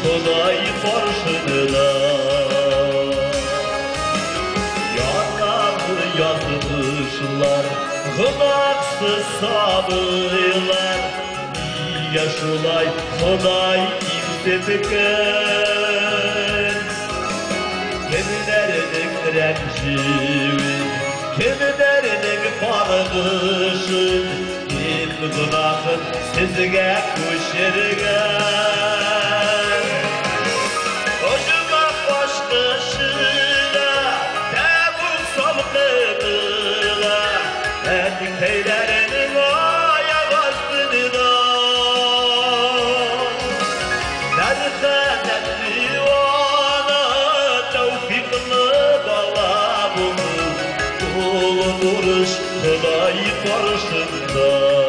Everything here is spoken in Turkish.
Huday karşında. Yanardı yazmışlar Gınaksız sabırlar. Niye şulay Huday imsetken? Kimilerinin rencimi, kimilerinin kargışın, kim günahın sizge kuşergen. Hoşuma başkışına, tebuk salgınına, erdikeylerinin ayak astından. Nereden divana, tevfikli babamın, kulu duruş Huday karşında.